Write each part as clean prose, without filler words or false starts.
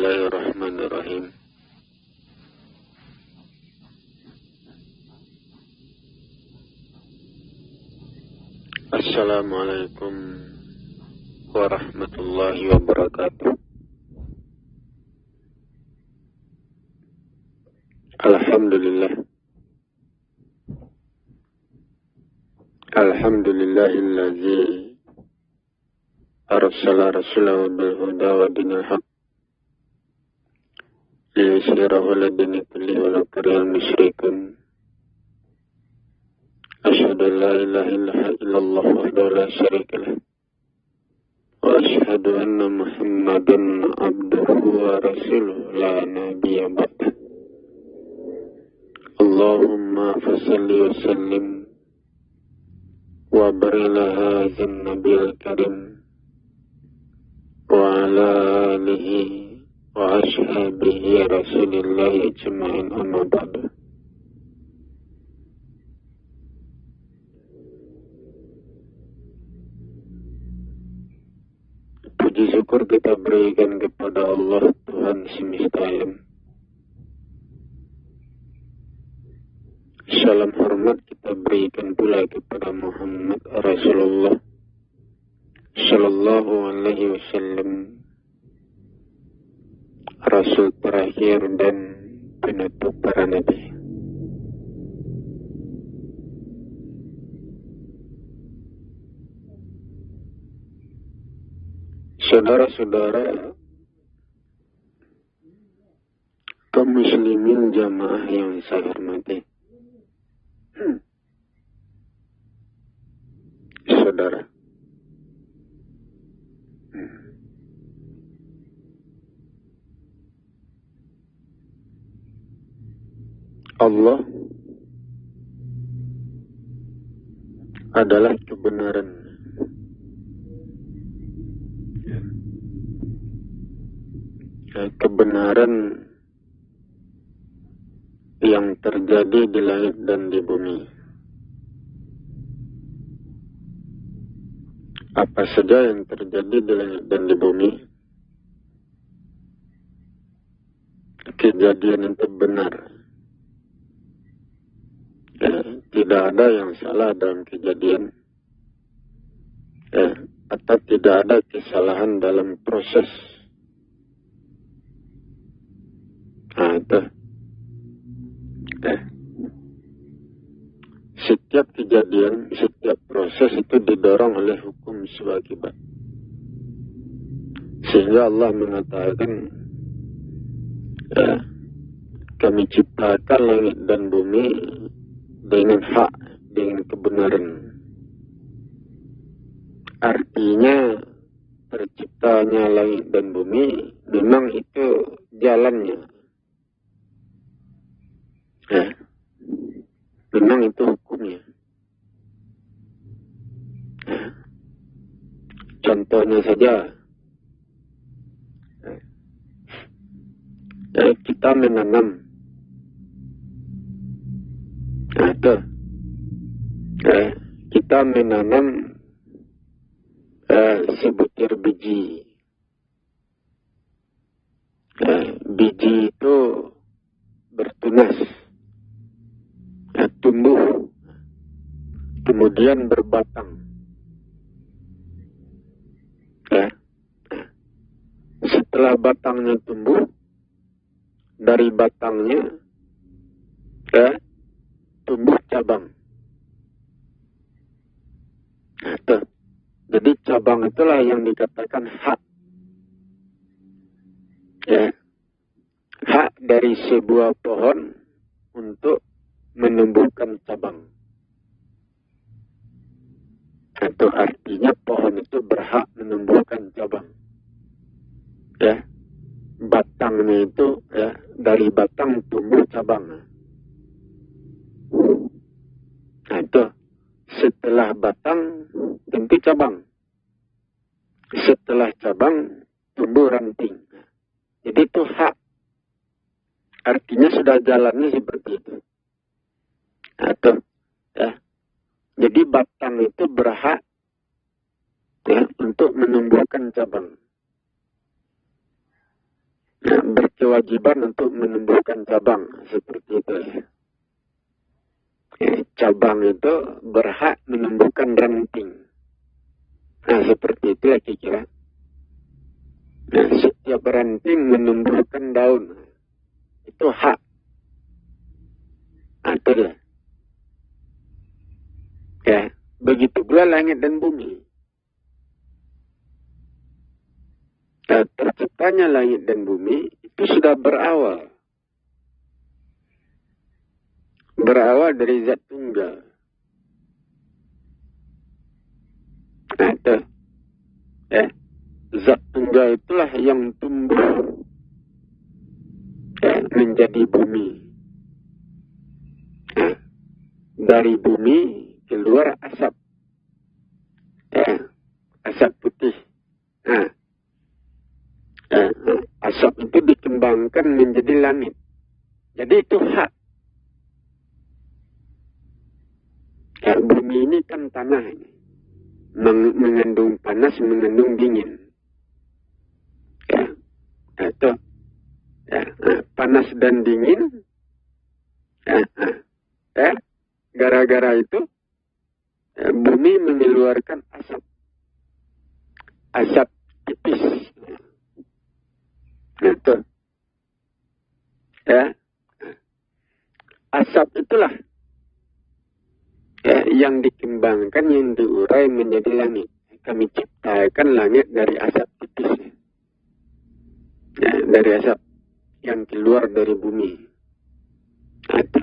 Bismillahirrahmanirrahim. Assalamualaikum warahmatullahi wabarakatuh. Alhamdulillah. Alhamdulillahillazi arsala rasulahu bil huda wa dinil haq liyusirahu ala dini kulli walau karihal musyrikun. Asyhadu an la ilaha illallah wahdahu la syarika lah wa asyhadu anna Muhammadan abduhu wa rasuluhu la nabiyya ba'dah. Allahumma fasalli wa sallim wa barik ala hadzal nabiyil karim wa ala alihi wa ashabihi rasulillahi ajma'in, amma ba'du. Puji syukur kita berikan kepada Allah Tuhan semesta alam. Salam hormat kita berikan pula kepada Muhammad Rasulullah Sallallahu Alaihi Wasallam, Rasul terakhir dan penutup para nabi. Saudara-saudara kaum muslimin jamaah yang saya hormati, saudara, Allah adalah kebenaran. Kebenaran yang terjadi di langit dan di bumi. Apa saja yang terjadi di langit dan di bumi, kejadian itu benar. Tidak ada yang salah dalam kejadian, atau tidak ada kesalahan dalam proses. Itu. Setiap kejadian, setiap proses itu didorong oleh hukum sebab-akibat. Sehingga Allah mengatakan, kami ciptakan langit dan bumi dengan hak, dengan kebenaran. Artinya terciptanya langit dan bumi memang itu jalannya. Memang itu hukumnya. Contohnya saja, kita menanam. Kita menanam sebutir biji. Biji itu bertunas, tumbuh, kemudian berbatang. Setelah batangnya tumbuh, dari batangnya tumbuh cabang. Jadi cabang itulah yang dikatakan hak. Hak dari sebuah pohon untuk menumbuhkan cabang. Itu artinya pohon itu berhak menumbuhkan cabang. Batangnya itu, dari batang tumbuh cabang. Itu setelah batang tentu cabang. Setelah cabang tumbuh ranting. Jadi itu hak. Artinya sudah jalannya seperti itu. Jadi batang itu berhak untuk menumbuhkan cabang. berkewajiban untuk menumbuhkan cabang seperti itu ya. Cabang itu berhak menumbuhkan ranting. Nah, seperti itulah kira-kira. Nah, setiap ranting menumbuhkan daun. Itu hak. Nah, itulah. Ya, begitu pula langit dan bumi. Nah, terciptanya langit dan bumi itu sudah berawal. Berawal dari zat tunggal. Nah, itu. Ya. Zat tunggal itulah yang tumbuh ya, menjadi bumi. Nah, dari bumi keluar asap. Ya, asap putih. Nah, asap itu dikembangkan menjadi langit. Jadi itu hak. Ya, bumi ini kan tanah. Mengandung panas, mengandung dingin. Ya, itu. Ya, panas dan dingin. Ya, gara-gara itu, ya, bumi mengeluarkan asap. Asap tipis. Itu. Ya. Asap itulah ya, yang dikembangkan, yang diurai menjadi langit. Kami ciptakan langit dari asap tipis. Ya, dari asap yang keluar dari bumi. Itu.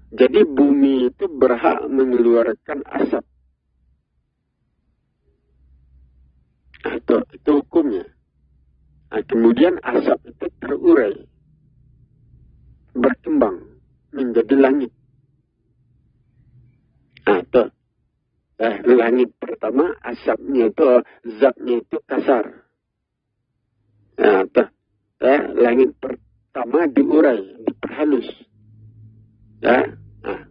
Jadi bumi itu berhak mengeluarkan asap. Itu hukumnya. Nah, kemudian asap itu terurai, berkembang menjadi langit. Nah, itu. Langit pertama asapnya itu, zatnya itu kasar. Nah, itu. Langit pertama diurai, diperhalus. Ya. Nah,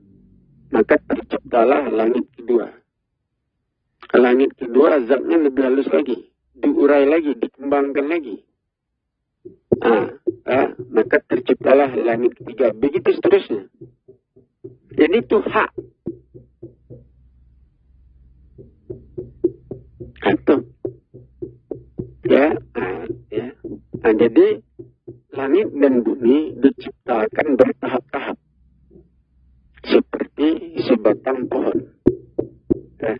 maka terciptalah langit kedua. Langit kedua zatnya lebih halus lagi, diurai lagi, dikembangkan lagi. Maka terciptalah langit ketiga. Begitu seterusnya. Jadi itu hak. Itu. Ya. Nah, jadi langit dan bumi diciptakan bertahap-tahap. Seperti sebatang pohon. Ya.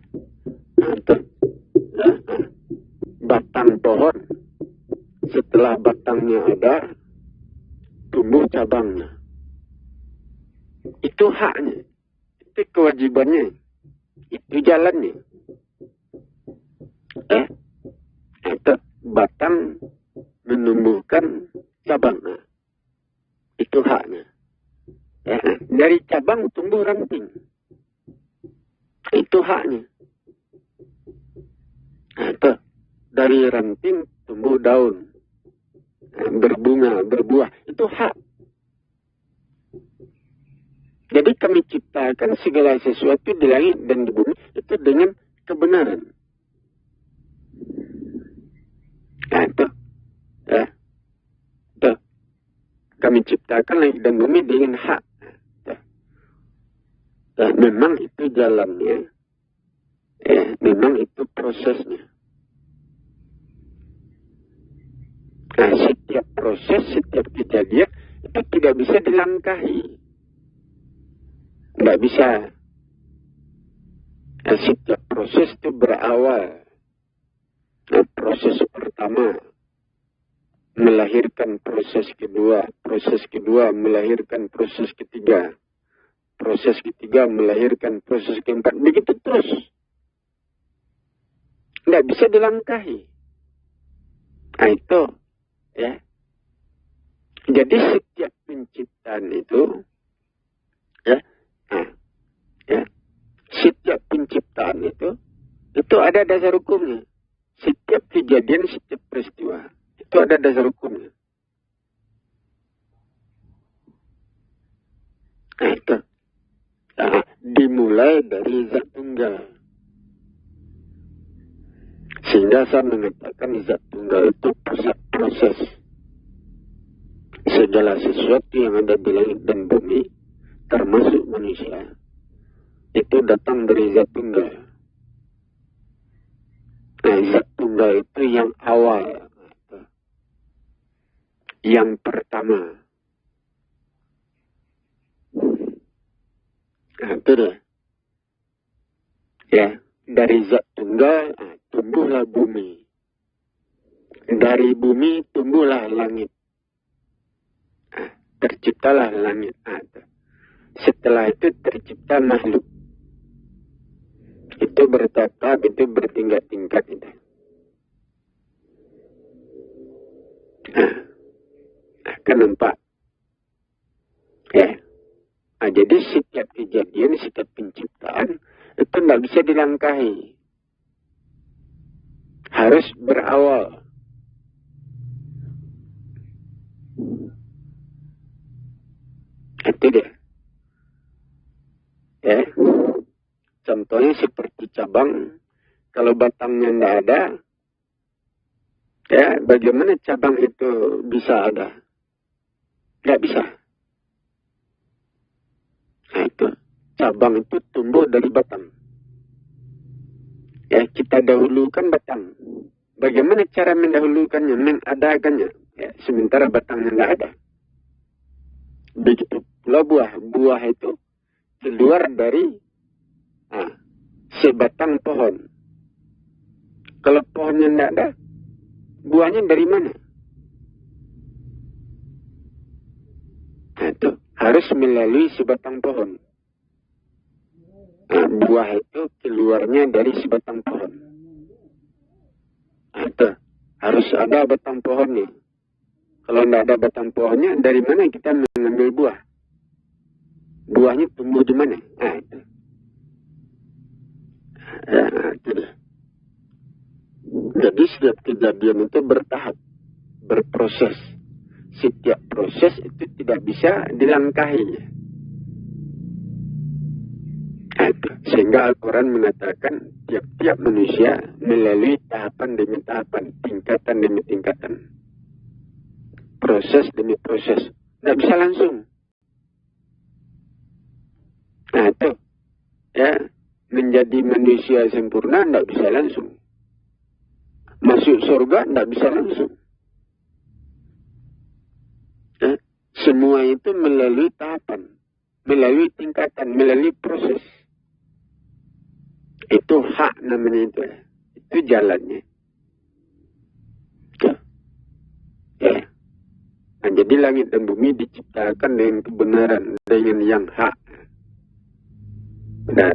Nah, itu. Ya. Batang pohon. Setelah batangnya ada, tumbuh cabangnya. Itu haknya. Itu kewajibannya. Itu jalannya. Itu batang menumbuhkan cabang. Itu haknya. Ya. Dari cabang tumbuh ranting. Itu haknya. Itu. Dari ranting tumbuh daun. Berbunga, berbuah. Itu hak. Jadi kami ciptakan segala sesuatu di langit dan di bumi itu dengan kebenaran. Nah, itu. Ya. Itu. Kami ciptakan langit dan bumi dengan hak. Ya, memang itu jalannya. Ya, memang itu prosesnya. Nah, setiap proses, setiap kejadian itu tidak bisa dilangkahi. Tidak bisa. Nah, setiap proses itu berawal. Nah, proses pertama melahirkan proses kedua melahirkan proses ketiga melahirkan proses keempat. Begitu terus. Tidak bisa dilangkahi. Nah, itu. Ya. Jadi setiap penciptaan itu, ya, setiap penciptaan itu ada dasar hukumnya. Setiap kejadian, setiap peristiwa itu ada dasar hukumnya. Nah, itu. Nah, dimulai dari zat tunggal. Sehingga saya mengatakan zat tunggal itu pusat proses. segala sesuatu yang ada di langit dan bumi, termasuk manusia, itu datang dari zat tunggal. Nah, zat tunggal itu yang awal, yang pertama. Nah, itu dia. Ya, dari zat tunggal tumbuhlah bumi. Dari bumi tumbuhlah langit. Terciptalah langit. Setelah itu tercipta makhluk. Itu bertahap, itu bertingkat-tingkat itu. Kan nampak. Ya. Jadi setiap kejadian, setiap penciptaan itu tidak bisa dilangkahi. Harus berawal. Itu dia. Ya. Contohnya seperti cabang. Kalau batangnya tidak ada, ya bagaimana cabang itu bisa ada? Tidak bisa. Nah itu. Cabang itu tumbuh dari batang. Ya, kita dahulukan batang. Bagaimana cara mendahulukannya, mengadakannya? Ya, sementara batangnya tidak ada. Begitu pula buah. Buah itu keluar dari sebatang pohon. Kalau pohonnya tidak ada, buahnya dari mana? Nah, itu harus melalui sebatang pohon. Nah, buah itu keluarnya dari sebatang pohon. Nah, itu harus ada batang pohonnya. Kalau tidak ada batang pohonnya, dari mana kita mengambil buah? Buahnya tumbuh di mana? Nah, itu. Nah, itu dia. Jadi setiap kejadian itu bertahap, berproses. Setiap proses itu tidak bisa dilangkahi. Sehingga Al-Quran mengatakan tiap-tiap manusia melalui tahapan demi tahapan, tingkatan demi tingkatan. Proses demi proses. Tidak bisa langsung. Nah itu. Ya, menjadi manusia sempurna tidak bisa langsung. Masuk surga tidak bisa langsung. Ya, semua itu melalui tahapan. Melalui tingkatan, melalui proses. Itu hak namanya itu. Itu jalannya. Ya. Nah, jadi langit dan bumi diciptakan dengan kebenaran. Dengan yang hak. Benar.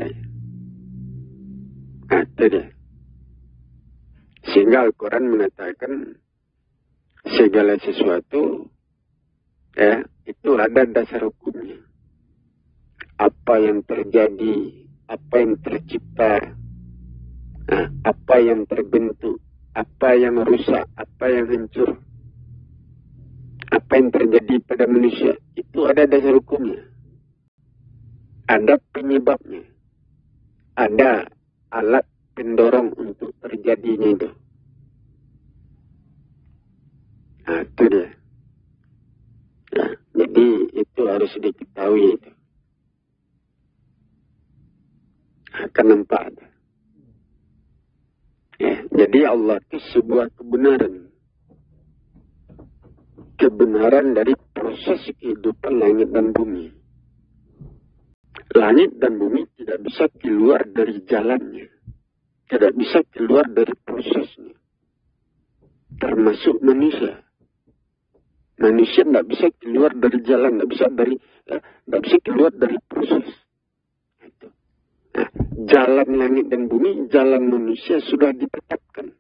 Nah, itu dia. Sehingga Al-Quran mengatakan segala sesuatu ya, itu ada dasar hukumnya. Apa yang terjadi, apa yang tercipta, apa yang terbentuk, apa yang rusak, apa yang hancur, apa yang terjadi pada manusia, itu ada dasar hukumnya. Ada penyebabnya. Ada alat pendorong untuk terjadinya itu. Nah, itu dia. Ya, jadi itu harus diketahui itu. Akan nampak. Ya, jadi Allah itu sebuah kebenaran. Kebenaran dari proses kehidupan langit dan bumi. Langit dan bumi tidak bisa keluar dari jalannya. Tidak bisa keluar dari prosesnya. Termasuk manusia. Manusia tidak bisa keluar dari jalan. Tidak bisa keluar dari proses. Nah, jalan langit dan bumi, jalan manusia sudah ditetapkan.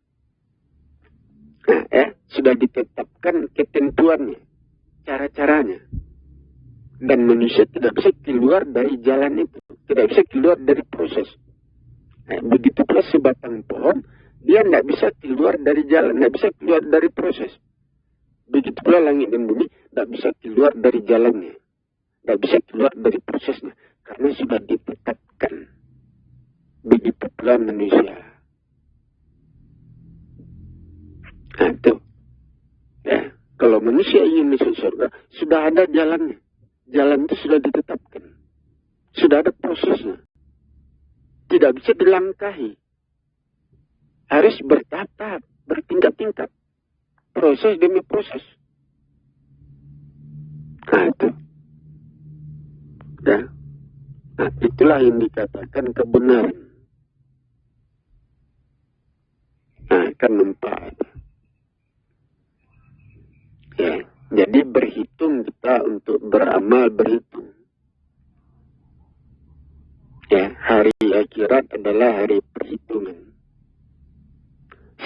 Nah, sudah ditetapkan ketentuannya, cara-caranya. Dan manusia tidak bisa keluar dari jalan itu. Tidak bisa keluar dari proses. Nah, begitu pula sebatang pohon, dia tidak bisa keluar dari jalan, tidak bisa keluar dari proses. Begitu pula langit dan bumi, tidak bisa keluar dari jalannya. Tidak bisa keluar dari prosesnya. Karena sudah ditetapkan. Begitu pula manusia. Nah, itu. Ya. Kalau manusia ingin masuk surga, sudah ada jalannya. Jalan itu sudah ditetapkan. Sudah ada prosesnya. Tidak bisa dilangkahi. Harus bertahap-tahap, bertingkat-tingkat. Proses demi proses. Nah, itu. Ya. Nah, itulah yang dikatakan kebenaran. Nah, kan nampak. Ya, jadi berhitung kita untuk beramal berhitung. Ya, hari akhirat adalah hari perhitungan.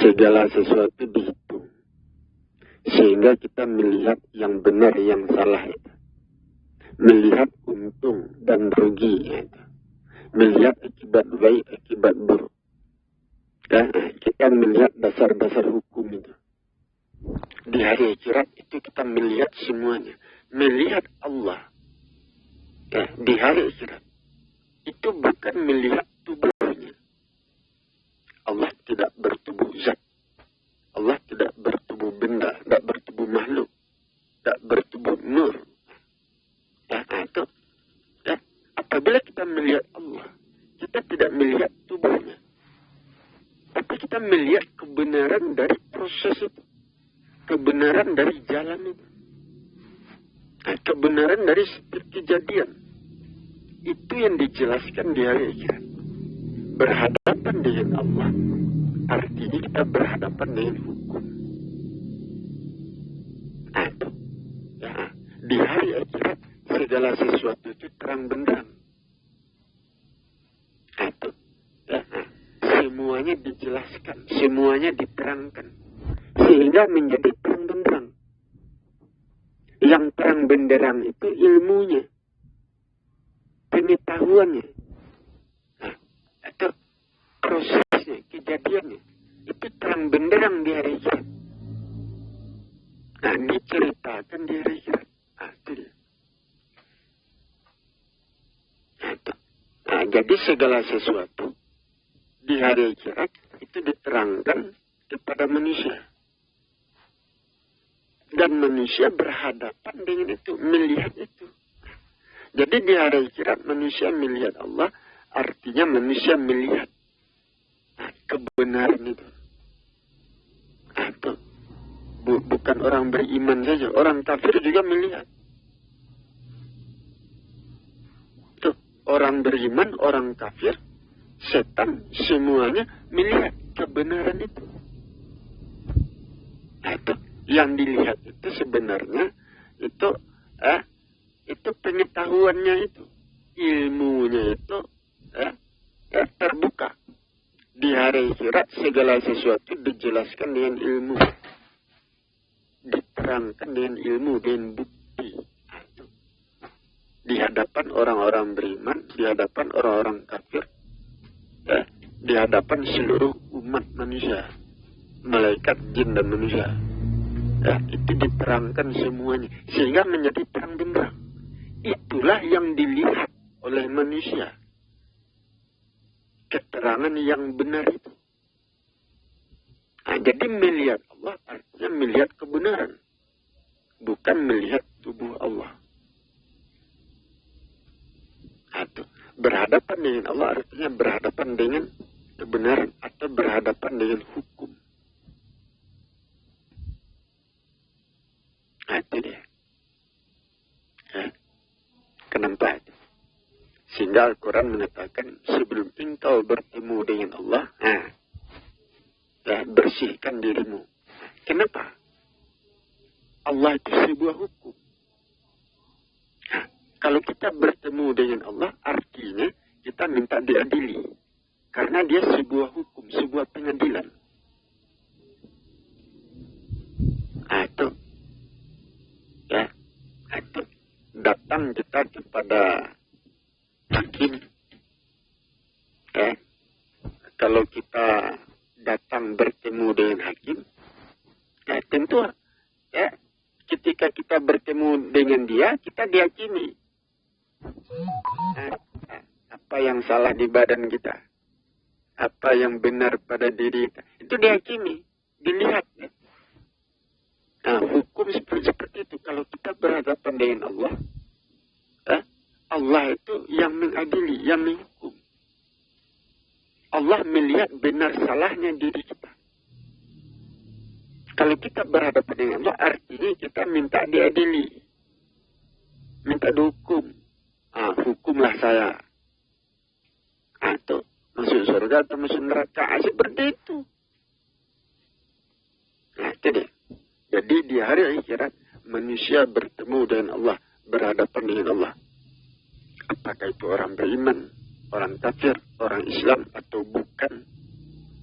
Segala sesuatu dihitung. Sehingga kita melihat yang benar, yang salah itu. Melihat untung dan rugi itu. Melihat akibat baik, akibat buruk. Ya, kita melihat dasar-dasar hukum itu. Di hari akhirat itu kita melihat semuanya. Melihat Allah. Ya, di hari akhirat. Itu bukan melihat tubuhnya. Allah tidak bertubuh zat. Allah tidak bertubuh benda. Tidak bertubuh makhluk. Tidak bertubuh nur. Ya, itu. Ya, apabila kita melihat Allah. Kita tidak melihat tubuhnya. Tapi kita melihat kebenaran dari proses itu. Kebenaran dari jalan itu. Nah, kebenaran dari setiap kejadian. Itu yang dijelaskan di hari akhirat. Berhadapan dengan Allah. Artinya kita berhadapan dengan hukum. Nah, itu. Ya, di hari akhirat segala sesuatu itu terang benderang. Nah, itu. Ya, semuanya dijelaskan. Semuanya diterangkan. Sehingga menjadi terang benderang. Yang terang benderang itu ilmunya. Pengetahuannya. Nah, itu prosesnya, kejadiannya. Itu terang benderang di hari akhirat. Nah, diceritakan di hari akhirat. Nah, itu dia. Nah, itu. Nah, jadi segala sesuatu di hari akhirat itu diterangkan kepada manusia. Dan manusia berhadapan dengan itu, melihat itu. Jadi di hari akhirat manusia melihat Allah, artinya manusia melihat kebenaran itu. Nah, itu. Bukan orang beriman saja, orang kafir juga melihat. Tuh, orang beriman, orang kafir, setan, semuanya melihat kebenaran itu. Nah, itu. Yang dilihat itu sebenarnya itu pengetahuannya itu, ilmunya itu terbuka. Di hari akhirat segala sesuatu dijelaskan dengan ilmu, diterangkan dengan ilmu, dengan bukti. Di hadapan orang-orang beriman, di hadapan orang-orang kafir, di hadapan seluruh umat manusia, malaikat, jin dan manusia. Ya, itu diterangkan semuanya sehingga menjadi terang benderang. Itulah yang dilihat oleh manusia. Keterangan yang benar itu. Nah, jadi melihat Allah artinya melihat kebenaran, bukan melihat tubuh Allah. Atau berhadapan dengan Allah artinya berhadapan dengan kebenaran atau berhadapan dengan hukum. Nah, itu dia. Ya. Kenapa? Sehingga Al-Quran mengatakan sebelum engkau bertemu dengan Allah, bersihkan dirimu. Kenapa? Allah itu sebuah hukum. Nah, kalau kita bertemu dengan Allah, artinya kita minta diadili. Karena dia sebuah hukum, sebuah pengadilan. Nah, itu. Ya, itu datang kita kepada hakim. Ya, kalau kita datang bertemu dengan hakim, ya tentu ya ketika kita bertemu dengan dia, kita dihakimi. Nah, apa yang salah di badan kita, apa yang benar pada diri kita, itu dihakimi, dilihat. Ya. Nah, hukum seperti itu. Kalau kita berhadapan dengan Allah, Allah itu yang mengadili, yang menghukum. Allah melihat benar salahnya diri kita. Kalau kita berhadapan dengan Allah, artinya kita minta diadili. Minta dihukum. Hukumlah saya. Atau masuk surga atau masuk neraka. Seperti itu. Nah, jadi di hari akhirat, manusia bertemu dengan Allah. Berhadapan dengan Allah. Apakah itu orang beriman, orang kafir, orang Islam, atau bukan.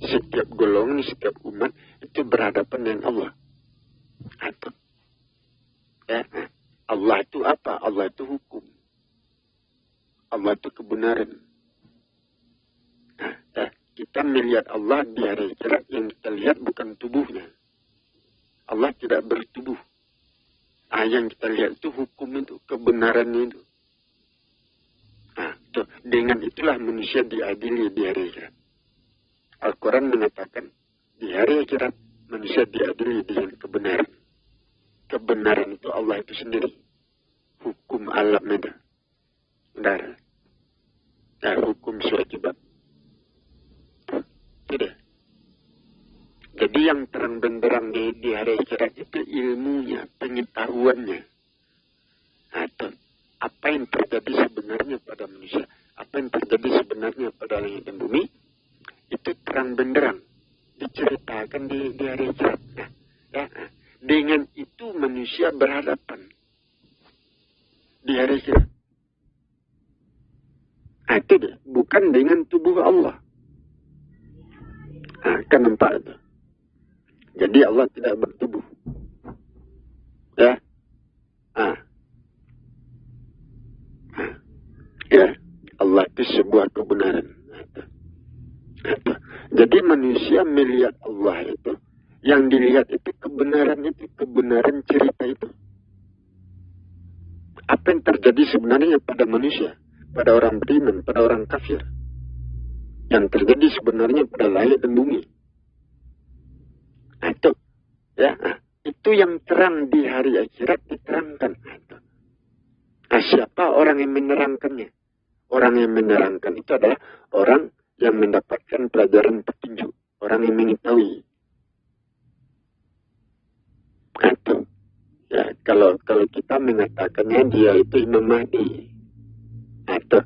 Setiap golongan, setiap umat itu berhadapan dengan Allah. Atau Allah itu apa? Allah itu hukum. Allah itu kebenaran. Kita melihat Allah di hari akhirat, yang kita lihat bukan tubuhnya. Allah tidak bertubuh. Yang kita lihat itu hukum itu, kebenarannya itu. Dengan itulah manusia diadili di hari akhirat. Al-Quran mengatakan, di hari akhirat manusia diadili dengan kebenaran. Kebenaran itu Allah itu sendiri. Hukum alam itu. Benar. Hukum swajibat. Tidak. Jadi yang terang benderang di hari akhirat itu ilmunya, pengetahuannya. Atau apa yang terjadi sebenarnya pada manusia, apa yang terjadi sebenarnya pada langit dan bumi, itu terang benderang diceritakan di hari akhirat. Dengan itu manusia berhadapan di hari akhirat. Itu dia, bukan dengan tubuh Allah. Kan nampak itu. Jadi Allah tidak bertubuh. Allah itu sebuah kebenaran. Jadi manusia melihat Allah itu, yang dilihat itu kebenaran cerita itu. Apa yang terjadi sebenarnya pada manusia, pada orang beriman, pada orang kafir. Yang terjadi sebenarnya pada langit dan bumi. Itu yang terang di hari akhirat diterangkan. Siapa orang yang menerangkannya? Orang yang menerangkan itu adalah orang yang mendapatkan pelajaran petunjuk. Orang yang mengetahui. Kalau kita mengatakannya dia itu Imam Mahdi. Atau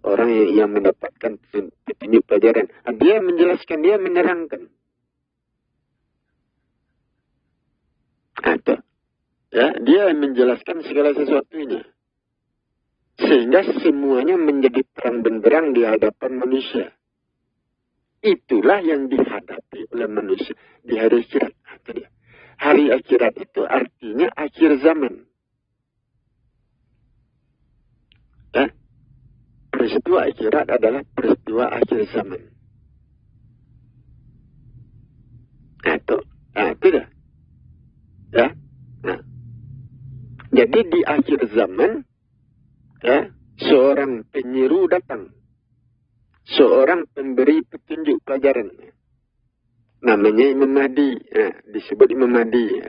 orang yang mendapatkan petunjuk pelajaran. Dia menjelaskan, dia menerangkan. Dia menjelaskan segala sesuatunya. Sehingga semuanya menjadi terang benderang di hadapan manusia. Itulah yang dihadapi oleh manusia di hari akhirat. Hari akhirat itu artinya akhir zaman. Peristiwa akhirat adalah peristiwa akhir zaman. Tidak. Jadi di akhir zaman, seorang penyeru datang. Seorang pemberi petunjuk pelajaran. Namanya Imam Mahdi. Disebut Imam Mahdi.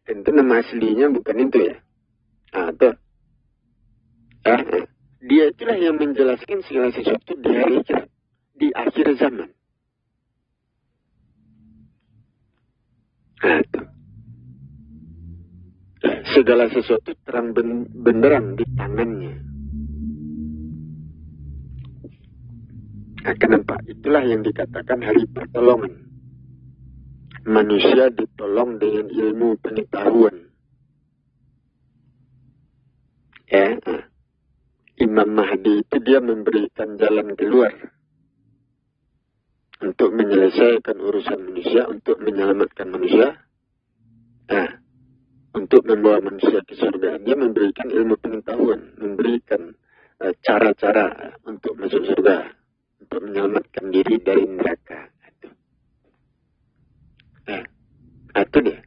Tentu nama aslinya bukan itu ya. Dia itulah yang menjelaskan segala sesuatu di hari akhirat. Di akhir zaman. Segala sesuatu terang benderang di tangannya. Kenapa? Itulah yang dikatakan hari pertolongan. Manusia ditolong dengan ilmu pengetahuan. Imam Mahdi itu dia memberikan jalan keluar untuk menyelesaikan urusan manusia, untuk menyelamatkan manusia, untuk membawa manusia ke surga. Dia memberikan ilmu pengetahuan, memberikan cara-cara untuk masuk surga, untuk menyelamatkan diri dari neraka. Itu dia.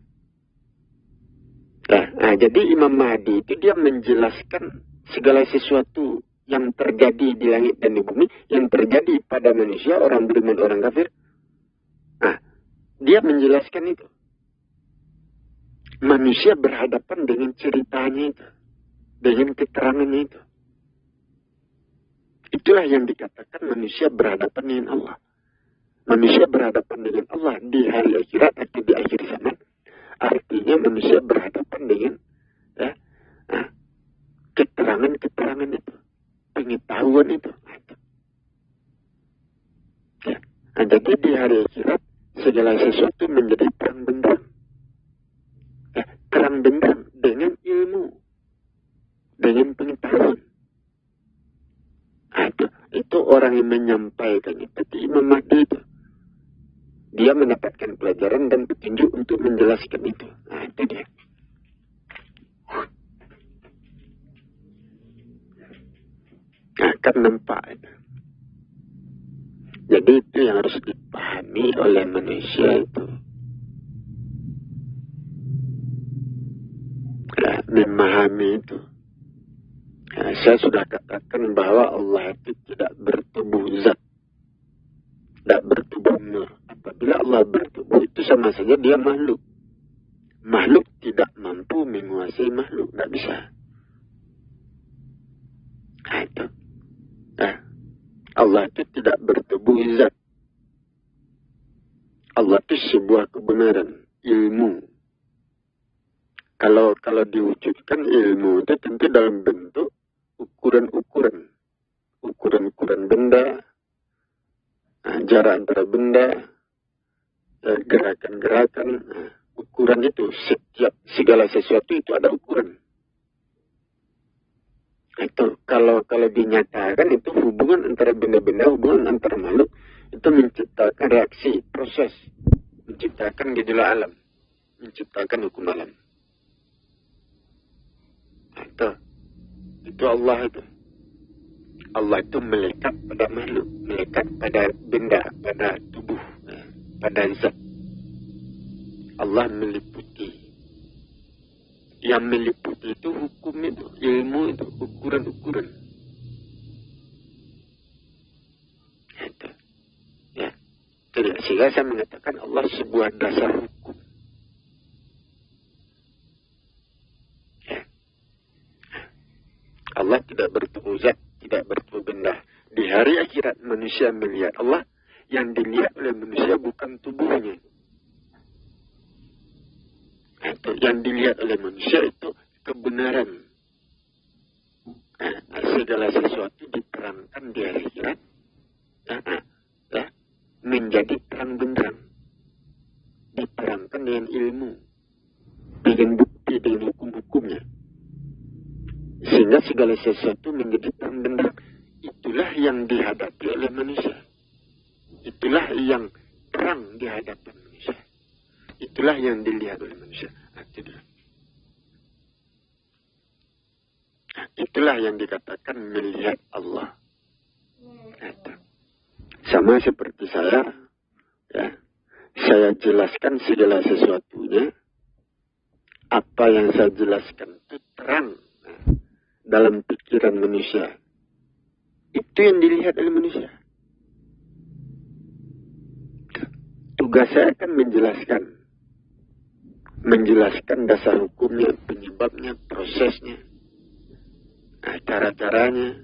Jadi Imam Mahdi itu dia menjelaskan segala sesuatu yang terjadi di langit dan di bumi, yang terjadi pada manusia, orang beriman, orang kafir. Dia menjelaskan itu. manusia berhadapan dengan ceritanya itu, dengan keterangannya itu. Itulah yang dikatakan manusia berhadapan dengan Allah. Manusia berhadapan dengan Allah di hari akhirat atau di akhir zaman. Artinya manusia berhadapan dengan keterangan-keterangan itu, pengetahuan itu. Ya. Nah, jadi di hari akhirat segala sesuatu menjadi terang benderang. Terang benderang dengan ilmu, dengan pengetahuan. Nah, itu orang yang menyampaikan itu, Imam Mahdi itu. Dia mendapatkan pelajaran dan petunjuk untuk menjelaskan itu. Nah, itu dia. Akan nampak itu. Jadi itu yang harus dipahami oleh manusia itu. Ya, memahami itu. Ya, saya sudah katakan bahwa Allah itu tidak bertubuh zat. Tidak bertubuh nur. Apabila Allah bertubuh itu sama saja dia makhluk. Makhluk tidak mampu menguasai makhluk. Tidak bisa. Nah, itu. Nah, Allah itu tidak bertubuh zat. Allah itu sebuah kebenaran, ilmu. Kalau diwujudkan ilmu itu tentu dalam bentuk ukuran-ukuran. Ukuran-ukuran benda, jarak antara benda, gerakan-gerakan, ukuran itu. Segala sesuatu itu ada ukuran. Itu kalau dinyatakan itu hubungan antara benda-benda, hubungan antara makhluk itu menciptakan reaksi, proses, menciptakan gejolak alam, menciptakan hukum alam. Itu Allah itu. Allah itu melekat pada makhluk, melekat pada benda, pada tubuh, pada zat. Allah meliputi. Yang meliputi itu hukum itu, ilmu itu, ukuran-ukuran. Itu. Ya. Sehingga saya mengatakan Allah sebuah dasar hukum. Ya. Allah tidak bertemu zat, tidak bertemu benda. Di hari akhirat manusia melihat Allah, yang dilihat oleh manusia bukan tubuhnya. Itu yang dilihat oleh manusia itu kebenaran. Segala sesuatu diterangkan di akhirat menjadi terang benderang. Diterangkan dengan ilmu, dengan bukti, dengan hukum-hukumnya. Sehingga segala sesuatu menjadi terang benderang. Itulah yang dihadapi oleh manusia. Itulah yang terang di hadapan manusia. Itulah yang dilihat oleh manusia. Itulah yang dikatakan melihat Allah. Sama seperti saya, ya, saya jelaskan segala sesuatunya. Apa yang saya jelaskan itu terang dalam pikiran manusia. Itu yang dilihat oleh manusia. Tugas saya akan menjelaskan dasar hukumnya, penyebabnya, prosesnya, cara-caranya,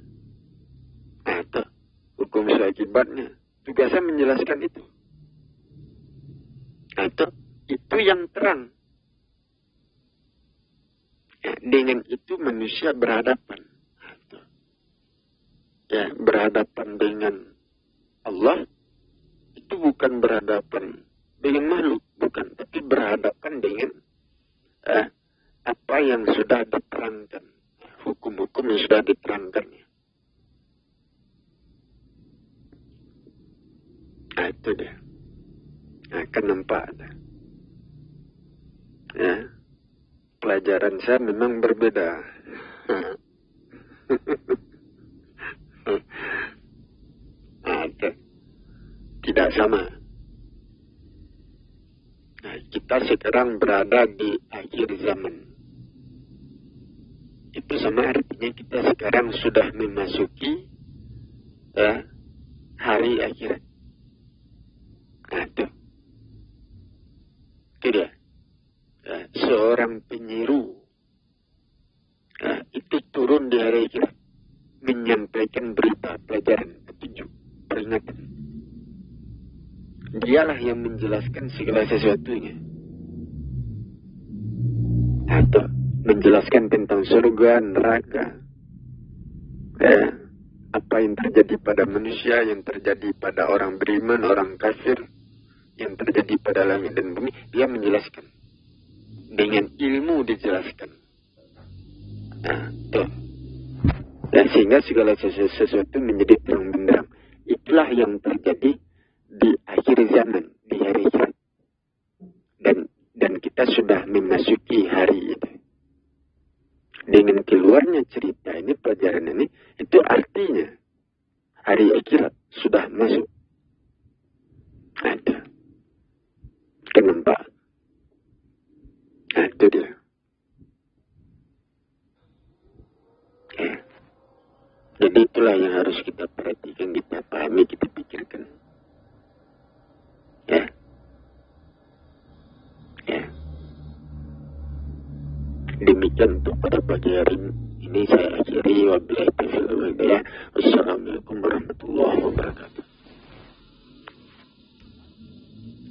atau hukum akibatnya. Tugas saya menjelaskan itu. Itu yang terang. Dengan itu manusia berhadapan. Ya, berhadapan dengan Allah itu bukan berhadapan dengan makhluk, bukan, tapi berhadapan dengan apa yang sudah diterangkan, hukum-hukum yang sudah diterangkannya. Itu dia. Akan nampak ada. Ya, pelajaran saya memang berbeda. Tidak sama. Nah, kita sekarang berada di akhir zaman. Itu sama artinya kita sekarang sudah memasuki hari akhirat. Nah, itu dia. seorang penyeru itu turun di hari akhirat menyampaikan berita, pelajaran, petunjuk, peringatan. Dialah yang menjelaskan segala sesuatunya. Atau menjelaskan tentang surga, neraka, apa yang terjadi pada manusia, yang terjadi pada orang beriman, orang kafir, yang terjadi pada langit dan bumi. Dia menjelaskan. Dengan ilmu dijelaskan. Dan sehingga segala sesuatu menjadi terang benderang. Itulah yang terjadi di akhir zaman, di hari akhirat. Dan kita sudah memasuki hari itu. Dengan keluarnya cerita ini, pelajaran ini, itu artinya hari akhirat sudah masuk. Ada. Kenapa? Itu dia. Jadi itulah yang harus kita perhatikan, kita pahami, kita pikirkan. Ya. Demikian untuk pada pagi hari ini saya akhiri. Wabillahi taufiq wal hidayah. Wassalamualaikum warahmatullahi wabarakatuh.